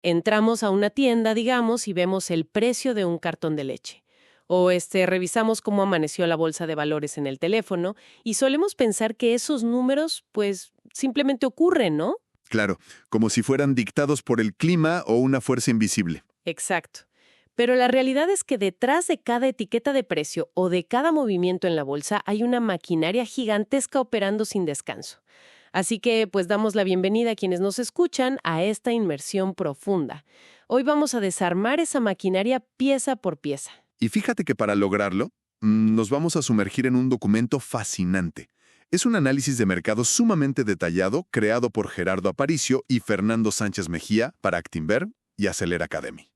Entramos a una tienda, digamos, y vemos el precio de un cartón de leche. O revisamos cómo amaneció la bolsa de valores en el teléfono y solemos pensar que esos números, pues, simplemente ocurren, ¿no? Claro, como si fueran dictados por el clima o una fuerza invisible. Exacto. Pero la realidad es que detrás de cada etiqueta de precio o de cada movimiento en la bolsa hay una maquinaria gigantesca operando sin descanso. Así que, pues, damos la bienvenida a quienes nos escuchan a esta inmersión profunda. Hoy vamos a desarmar esa maquinaria pieza por pieza. Y fíjate que para lograrlo, nos vamos a sumergir en un documento fascinante. Es un análisis de mercado sumamente detallado creado por Gerardo Aparicio y Fernando Sánchez Mejía para Actinver y Acelera Academy.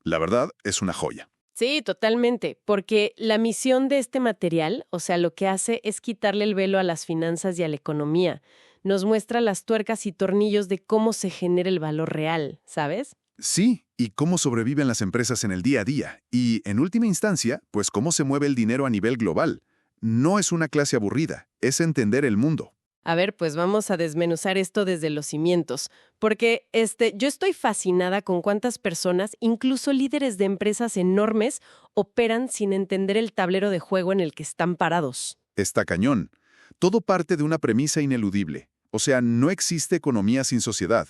La verdad, es una joya. Sí, totalmente, porque la misión de este material, o sea, lo que hace es quitarle el velo a las finanzas y a la economía. Nos muestra las tuercas y tornillos de cómo se genera el valor real, ¿sabes? Sí, y cómo sobreviven las empresas en el día a día. Y, en última instancia, pues cómo se mueve el dinero a nivel global. No es una clase aburrida, es entender el mundo. A ver, pues vamos a desmenuzar esto desde los cimientos, porque yo estoy fascinada con cuántas personas, incluso líderes de empresas enormes, operan sin entender el tablero de juego en el que están parados. Está cañón. Todo parte de una premisa ineludible. O sea, no existe economía sin sociedad.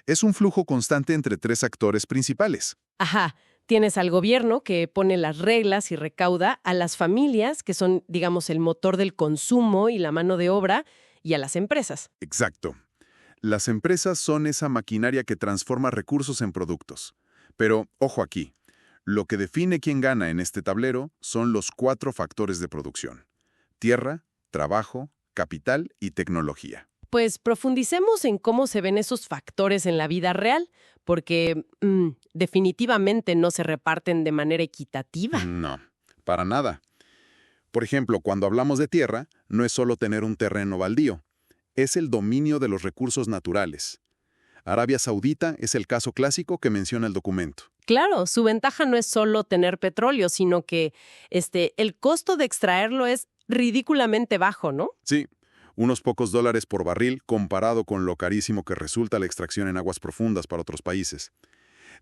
Es un flujo constante entre tres actores principales. Ajá, tienes al gobierno que pone las reglas y recauda, a las familias, que son, digamos, el motor del consumo y la mano de obra, y a las empresas. Exacto. Las empresas son esa maquinaria que transforma recursos en productos. Pero, ojo aquí, lo que define quién gana en este tablero son los 4 factores de producción: tierra, trabajo, capital y tecnología. Pues profundicemos en cómo se ven esos factores en la vida real, porque definitivamente no se reparten de manera equitativa. No, para nada. Por ejemplo, cuando hablamos de tierra, no es solo tener un terreno baldío, es el dominio de los recursos naturales. Arabia Saudita es el caso clásico que menciona el documento. Claro, su ventaja no es solo tener petróleo, sino que el costo de extraerlo es ridículamente bajo, ¿no? Sí, unos pocos dólares por barril comparado con lo carísimo que resulta la extracción en aguas profundas para otros países.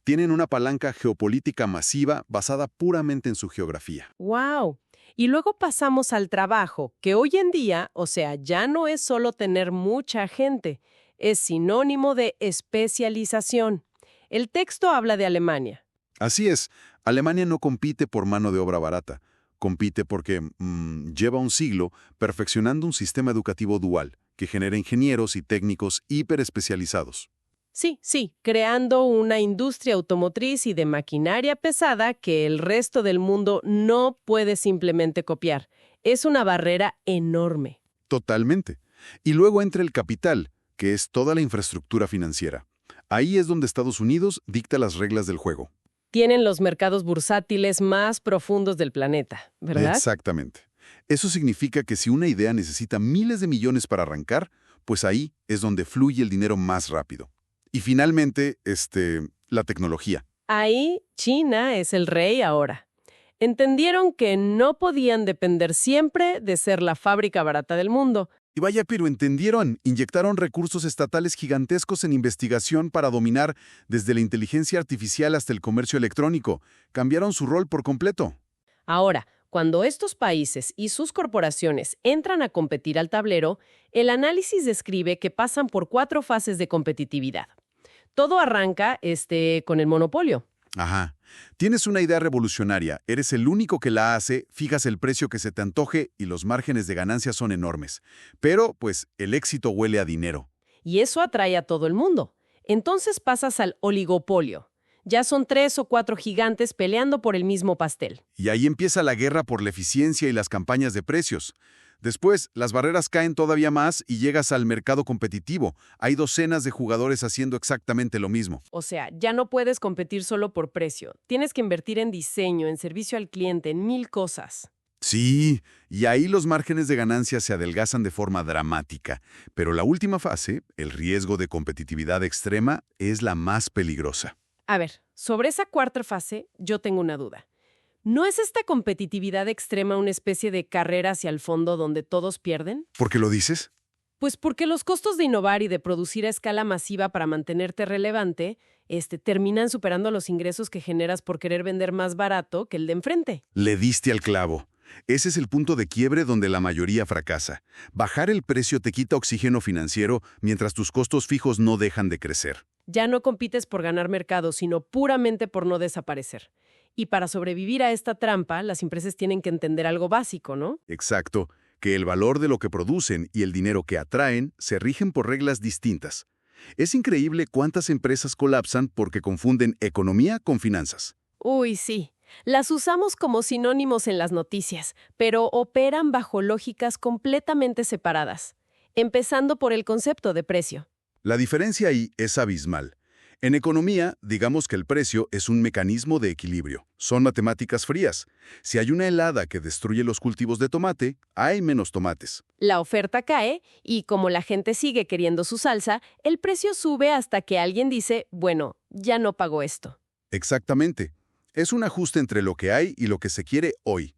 Tienen una palanca geopolítica masiva basada puramente en su geografía. ¡Wow! Y luego pasamos al trabajo, que hoy en día, o sea, ya no es solo tener mucha gente, es sinónimo de especialización. El texto habla de Alemania. Así es, Alemania no compite por mano de obra barata, compite porque lleva un siglo perfeccionando un sistema educativo dual que genera ingenieros y técnicos hiperespecializados. Sí, creando una industria automotriz y de maquinaria pesada que el resto del mundo no puede simplemente copiar. Es una barrera enorme. Totalmente. Y luego entra el capital, que es toda la infraestructura financiera. Ahí es donde Estados Unidos dicta las reglas del juego. Tienen los mercados bursátiles más profundos del planeta, ¿verdad? Exactamente. Eso significa que si una idea necesita miles de millones para arrancar, pues ahí es donde fluye el dinero más rápido. Y finalmente, la tecnología. Ahí China es el rey ahora. Entendieron que no podían depender siempre de ser la fábrica barata del mundo. Y vaya, pero entendieron, inyectaron recursos estatales gigantescos en investigación para dominar desde la inteligencia artificial hasta el comercio electrónico. Cambiaron su rol por completo. Ahora, cuando estos países y sus corporaciones entran a competir al tablero, el análisis describe que pasan por 4 fases de competitividad. Todo arranca con el monopolio. Ajá. Tienes una idea revolucionaria, eres el único que la hace, fijas el precio que se te antoje y los márgenes de ganancia son enormes. Pero, pues, el éxito huele a dinero. Y eso atrae a todo el mundo. Entonces pasas al oligopolio. Ya son 3 o 4 gigantes peleando por el mismo pastel. Y ahí empieza la guerra por la eficiencia y las campañas de precios. Después, las barreras caen todavía más y llegas al mercado competitivo. Hay docenas de jugadores haciendo exactamente lo mismo. O sea, ya no puedes competir solo por precio. Tienes que invertir en diseño, en servicio al cliente, en 1000 cosas. Sí, y ahí los márgenes de ganancia se adelgazan de forma dramática. Pero la última fase, el riesgo de competitividad extrema, es la más peligrosa. A ver, sobre esa 4ª fase, yo tengo una duda. ¿No es esta competitividad extrema una especie de carrera hacia el fondo donde todos pierden? ¿Por qué lo dices? Pues porque los costos de innovar y de producir a escala masiva para mantenerte relevante terminan superando los ingresos que generas por querer vender más barato que el de enfrente. Le diste al clavo. Ese es el punto de quiebre donde la mayoría fracasa. Bajar el precio te quita oxígeno financiero mientras tus costos fijos no dejan de crecer. Ya no compites por ganar mercado, sino puramente por no desaparecer. Y para sobrevivir a esta trampa, las empresas tienen que entender algo básico, ¿no? Exacto, que el valor de lo que producen y el dinero que atraen se rigen por reglas distintas. Es increíble cuántas empresas colapsan porque confunden economía con finanzas. Uy, sí. Las usamos como sinónimos en las noticias, pero operan bajo lógicas completamente separadas, empezando por el concepto de precio. La diferencia ahí es abismal. En economía, digamos que el precio es un mecanismo de equilibrio. Son matemáticas frías. Si hay una helada que destruye los cultivos de tomate, hay menos tomates. La oferta cae y como la gente sigue queriendo su salsa, el precio sube hasta que alguien dice, bueno, ya no pago esto. Exactamente. Es un ajuste entre lo que hay y lo que se quiere hoy.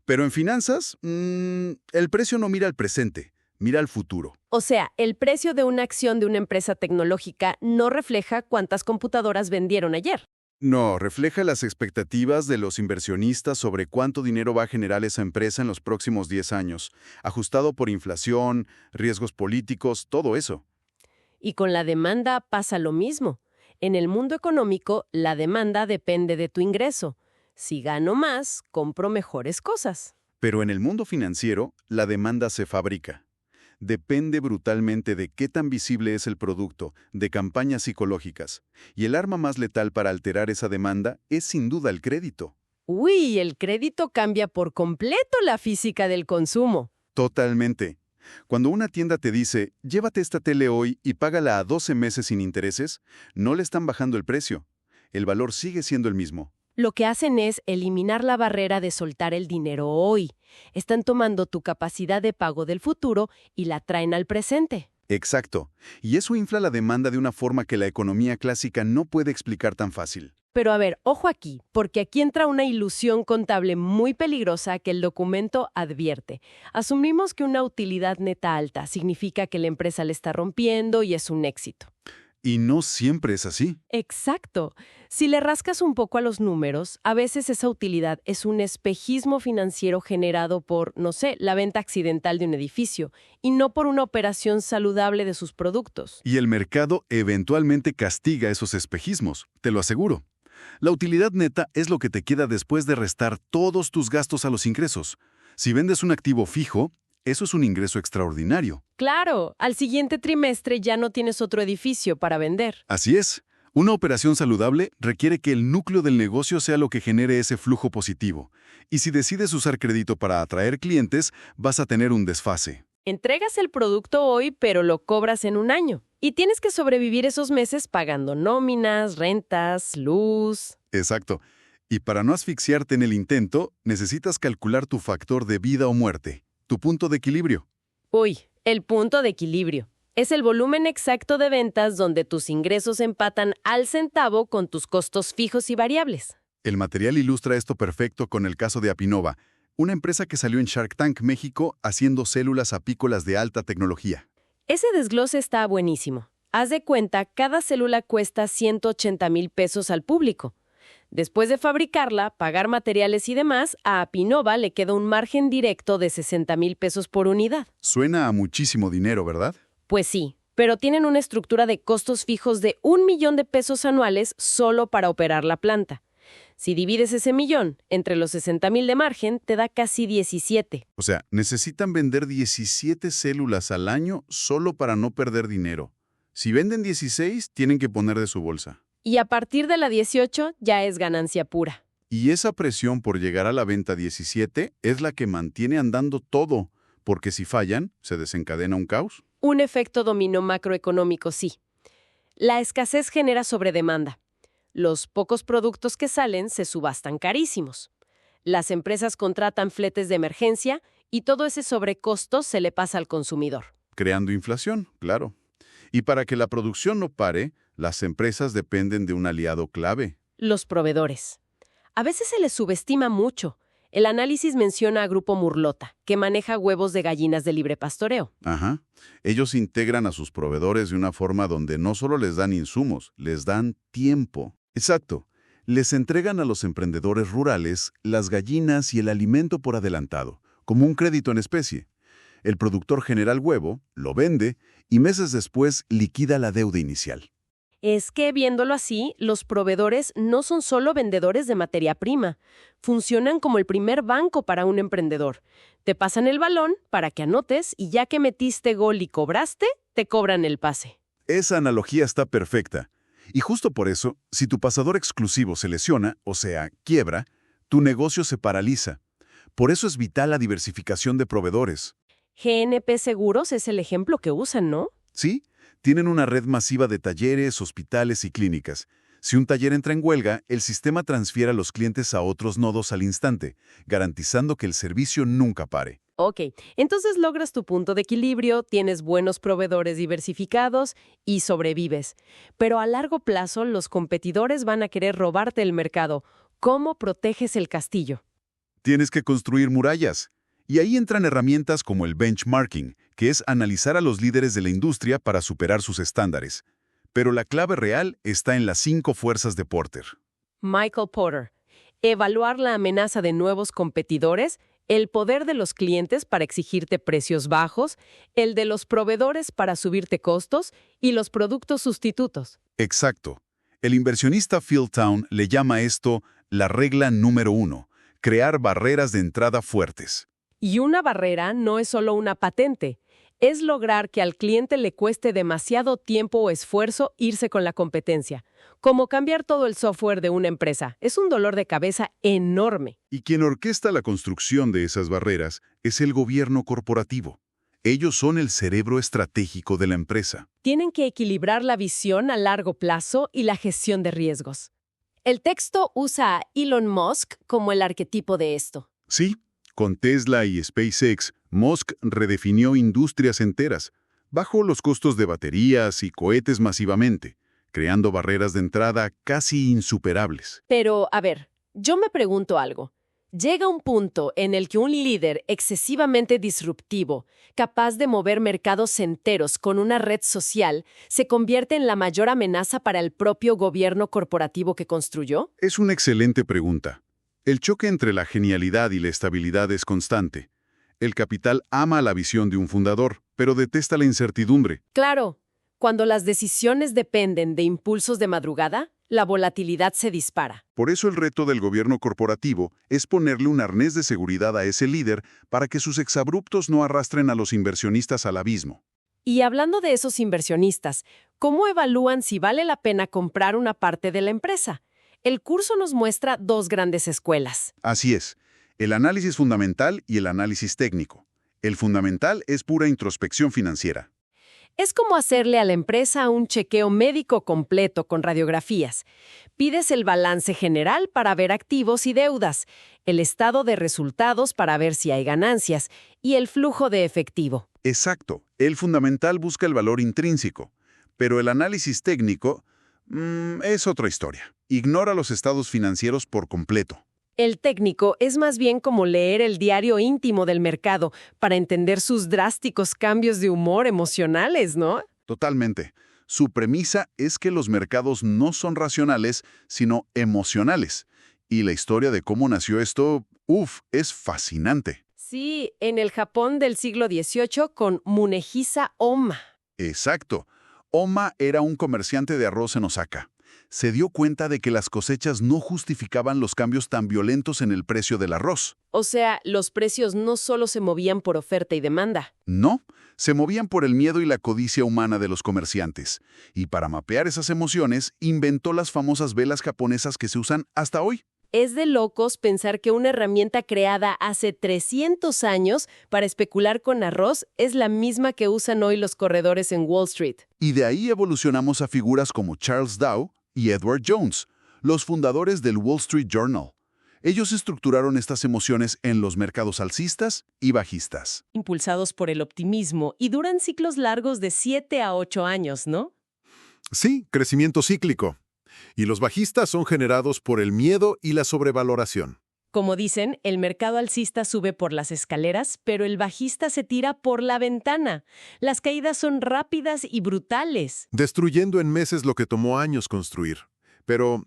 Pero en finanzas, el precio no mira al presente, mira al futuro. O sea, el precio de una acción de una empresa tecnológica no refleja cuántas computadoras vendieron ayer. No, refleja las expectativas de los inversionistas sobre cuánto dinero va a generar esa empresa en los próximos 10 años, ajustado por inflación, riesgos políticos, todo eso. Y con la demanda pasa lo mismo. En el mundo económico, la demanda depende de tu ingreso. Si gano más, compro mejores cosas. Pero en el mundo financiero, la demanda se fabrica. Depende brutalmente de qué tan visible es el producto, de campañas psicológicas. Y el arma más letal para alterar esa demanda es sin duda el crédito. Uy, el crédito cambia por completo la física del consumo. Totalmente. Cuando una tienda te dice, llévate esta tele hoy y págala a 12 meses sin intereses, no le están bajando el precio. El valor sigue siendo el mismo. Lo que hacen es eliminar la barrera de soltar el dinero hoy. Están tomando tu capacidad de pago del futuro y la traen al presente. Exacto. Y eso infla la demanda de una forma que la economía clásica no puede explicar tan fácil. Pero a ver, ojo aquí, porque aquí entra una ilusión contable muy peligrosa que el documento advierte. Asumimos que una utilidad neta alta significa que la empresa le está rompiendo y es un éxito. Y no siempre es así. Exacto. Si le rascas un poco a los números, a veces esa utilidad es un espejismo financiero generado por, no sé, la venta accidental de un edificio, y no por una operación saludable de sus productos. Y el mercado eventualmente castiga esos espejismos, te lo aseguro. La utilidad neta es lo que te queda después de restar todos tus gastos a los ingresos. Si vendes un activo fijo, eso es un ingreso extraordinario. Claro, al siguiente trimestre ya no tienes otro edificio para vender. Así es. Una operación saludable requiere que el núcleo del negocio sea lo que genere ese flujo positivo. Y si decides usar crédito para atraer clientes, vas a tener un desfase. Entregas el producto hoy, pero lo cobras en un año. Y tienes que sobrevivir esos meses pagando nóminas, rentas, luz. Exacto. Y para no asfixiarte en el intento, necesitas calcular tu factor de vida o muerte, tu punto de equilibrio. Uy, el punto de equilibrio. Es el volumen exacto de ventas donde tus ingresos empatan al centavo con tus costos fijos y variables. El material ilustra esto perfecto con el caso de Apinova, una empresa que salió en Shark Tank México haciendo células apícolas de alta tecnología. Ese desglose está buenísimo. Haz de cuenta, cada célula cuesta 180,000 pesos al público. Después de fabricarla, pagar materiales y demás, a Apinova le queda un margen directo de 60,000 pesos por unidad. Suena a muchísimo dinero, ¿verdad? Pues sí, pero tienen una estructura de costos fijos de 1,000,000 de pesos anuales solo para operar la planta. Si divides ese millón entre los 60,000 de margen, te da casi 17. O sea, necesitan vender 17 células al año solo para no perder dinero. Si venden 16, tienen que poner de su bolsa. Y a partir de la 18 ya es ganancia pura. Y esa presión por llegar a la venta 17 es la que mantiene andando todo, porque si fallan, se desencadena un caos. Un efecto dominó macroeconómico, sí. La escasez genera sobredemanda. Los pocos productos que salen se subastan carísimos. Las empresas contratan fletes de emergencia y todo ese sobrecosto se le pasa al consumidor. Creando inflación, claro. Y para que la producción no pare, las empresas dependen de un aliado clave. Los proveedores. A veces se les subestima mucho. El análisis menciona a Grupo Murlota, que maneja huevos de gallinas de libre pastoreo. Ajá. Ellos integran a sus proveedores de una forma donde no solo les dan insumos, les dan tiempo. Exacto. Les entregan a los emprendedores rurales las gallinas y el alimento por adelantado, como un crédito en especie. El productor genera el huevo, lo vende y meses después liquida la deuda inicial. Es que, viéndolo así, los proveedores no son solo vendedores de materia prima. Funcionan como el primer banco para un emprendedor. Te pasan el balón para que anotes y ya que metiste gol y cobraste, te cobran el pase. Esa analogía está perfecta. Y justo por eso, si tu pasador exclusivo se lesiona, o sea, quiebra, tu negocio se paraliza. Por eso es vital la diversificación de proveedores. GNP Seguros es el ejemplo que usan, ¿no? Sí, tienen una red masiva de talleres, hospitales y clínicas. Si un taller entra en huelga, el sistema transfiere a los clientes a otros nodos al instante, garantizando que el servicio nunca pare. Ok, entonces logras tu punto de equilibrio, tienes buenos proveedores diversificados y sobrevives. Pero a largo plazo los competidores van a querer robarte el mercado. ¿Cómo proteges el castillo? Tienes que construir murallas. Y ahí entran herramientas como el benchmarking, que es analizar a los líderes de la industria para superar sus estándares. Pero la clave real está en las 5 fuerzas de Porter. Michael Porter. Evaluar la amenaza de nuevos competidores, el poder de los clientes para exigirte precios bajos, el de los proveedores para subirte costos y los productos sustitutos. Exacto. El inversionista Phil Town le llama esto la regla número 1, crear barreras de entrada fuertes. Y una barrera no es solo una patente, es lograr que al cliente le cueste demasiado tiempo o esfuerzo irse con la competencia. Como cambiar todo el software de una empresa. Es un dolor de cabeza enorme. Y quien orquesta la construcción de esas barreras es el gobierno corporativo. Ellos son el cerebro estratégico de la empresa. Tienen que equilibrar la visión a largo plazo y la gestión de riesgos. El texto usa a Elon Musk como el arquetipo de esto. Sí. Con Tesla y SpaceX, Musk redefinió industrias enteras, bajó los costos de baterías y cohetes masivamente, creando barreras de entrada casi insuperables. Pero, a ver, yo me pregunto algo. Llega un punto en el que un líder excesivamente disruptivo, capaz de mover mercados enteros con una red social, se convierte en la mayor amenaza para el propio gobierno corporativo que construyó. Es una excelente pregunta. El choque entre la genialidad y la estabilidad es constante. El capital ama la visión de un fundador, pero detesta la incertidumbre. Claro, cuando las decisiones dependen de impulsos de madrugada, la volatilidad se dispara. Por eso el reto del gobierno corporativo es ponerle un arnés de seguridad a ese líder para que sus exabruptos no arrastren a los inversionistas al abismo. Y hablando de esos inversionistas, ¿cómo evalúan si vale la pena comprar una parte de la empresa? El curso nos muestra 2 grandes escuelas. Así es, el análisis fundamental y el análisis técnico. El fundamental es pura introspección financiera. Es como hacerle a la empresa un chequeo médico completo con radiografías. Pides el balance general para ver activos y deudas, el estado de resultados para ver si hay ganancias y el flujo de efectivo. Exacto, el fundamental busca el valor intrínseco, pero el análisis técnico es otra historia. Ignora los estados financieros por completo. El técnico es más bien como leer el diario íntimo del mercado para entender sus drásticos cambios de humor emocionales, ¿no? Totalmente. Su premisa es que los mercados no son racionales, sino emocionales. Y la historia de cómo nació esto, es fascinante. Sí, en el Japón del siglo XVIII con Munehisa Onna. Exacto. Onna era un comerciante de arroz en Osaka. Se dio cuenta de que las cosechas no justificaban los cambios tan violentos en el precio del arroz. O sea, los precios no solo se movían por oferta y demanda. No, se movían por el miedo y la codicia humana de los comerciantes. Y para mapear esas emociones, inventó las famosas velas japonesas que se usan hasta hoy. Es de locos pensar que una herramienta creada hace 300 años para especular con arroz es la misma que usan hoy los corredores en Wall Street. Y de ahí evolucionamos a figuras como Charles Dow y Edward Jones, los fundadores del Wall Street Journal. Ellos estructuraron estas emociones en los mercados alcistas y bajistas. Impulsados por el optimismo y duran ciclos largos de 7 a 8 años, ¿no? Sí, crecimiento cíclico. Y los bajistas son generados por el miedo y la sobrevaloración. Como dicen, el mercado alcista sube por las escaleras, pero el bajista se tira por la ventana. Las caídas son rápidas y brutales. Destruyendo en meses lo que tomó años construir. Pero,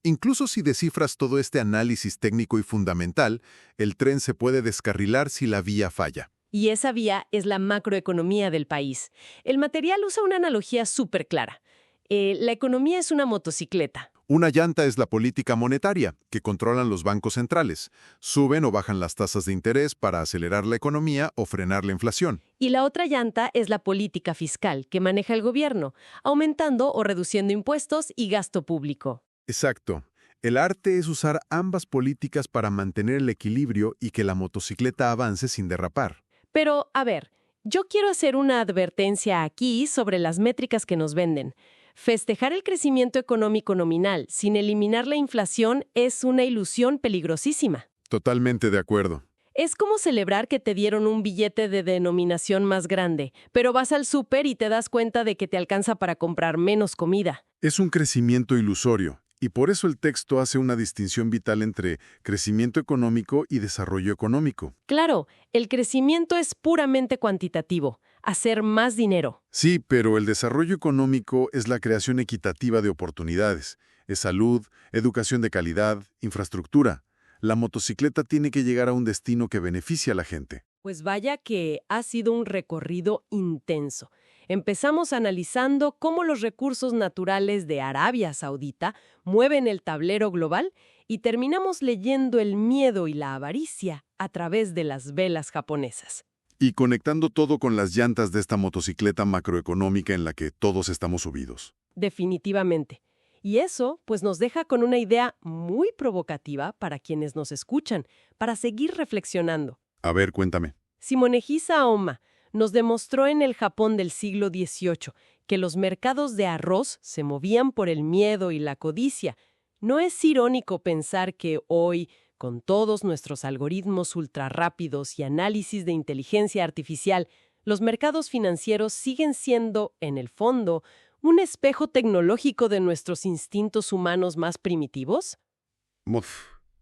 incluso si descifras todo este análisis técnico y fundamental, el tren se puede descarrilar si la vía falla. Y esa vía es la macroeconomía del país. El material usa una analogía súper clara. La economía es una motocicleta. Una llanta es la política monetaria, que controlan los bancos centrales. Suben o bajan las tasas de interés para acelerar la economía o frenar la inflación. Y la otra llanta es la política fiscal, que maneja el gobierno, aumentando o reduciendo impuestos y gasto público. Exacto. El arte es usar ambas políticas para mantener el equilibrio y que la motocicleta avance sin derrapar. Pero, a ver, yo quiero hacer una advertencia aquí sobre las métricas que nos venden. Festejar el crecimiento económico nominal sin eliminar la inflación es una ilusión peligrosísima. Totalmente de acuerdo. Es como celebrar que te dieron un billete de denominación más grande, pero vas al súper y te das cuenta de que te alcanza para comprar menos comida. Es un crecimiento ilusorio, y por eso el texto hace una distinción vital entre crecimiento económico y desarrollo económico. Claro, el crecimiento es puramente cuantitativo, hacer más dinero. Sí, pero el desarrollo económico es la creación equitativa de oportunidades. Es salud, educación de calidad, infraestructura. La motocicleta tiene que llegar a un destino que beneficie a la gente. Pues vaya que ha sido un recorrido intenso. Empezamos analizando cómo los recursos naturales de Arabia Saudita mueven el tablero global y terminamos leyendo el miedo y la avaricia a través de las velas japonesas. Y conectando todo con las llantas de esta motocicleta macroeconómica en la que todos estamos subidos. Definitivamente. Y eso, pues nos deja con una idea muy provocativa para quienes nos escuchan, para seguir reflexionando. A ver, cuéntame. Simonejisa Aoma nos demostró en el Japón del siglo XVIII que los mercados de arroz se movían por el miedo y la codicia. ¿No es irónico pensar que hoy, con todos nuestros algoritmos ultrarrápidos y análisis de inteligencia artificial, los mercados financieros siguen siendo, en el fondo, un espejo tecnológico de nuestros instintos humanos más primitivos?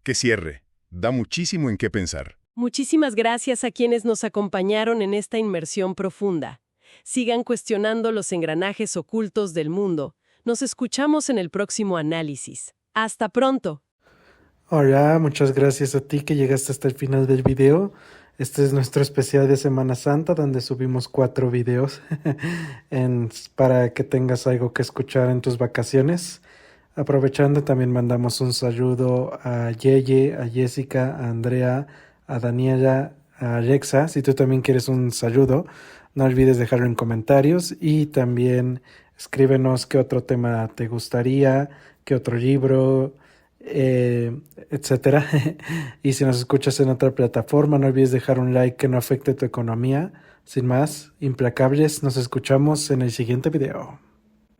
¡Qué cierre! Da muchísimo en qué pensar. Muchísimas gracias a quienes nos acompañaron en esta inmersión profunda. Sigan cuestionando los engranajes ocultos del mundo. Nos escuchamos en el próximo análisis. ¡Hasta pronto! Hola, muchas gracias a ti que llegaste hasta el final del video. Este es nuestro especial de Semana Santa, donde subimos 4 videos para que tengas algo que escuchar en tus vacaciones. Aprovechando, también mandamos un saludo a Yeye, a Jessica, a Andrea, a Daniela, a Alexa. Si tú también quieres un saludo, no olvides dejarlo en comentarios y también escríbenos qué otro tema te gustaría, qué otro libro, etcétera. Y si nos escuchas en otra plataforma, no olvides dejar un like que no afecte tu economía. Sin más, implacables, nos escuchamos en el siguiente video.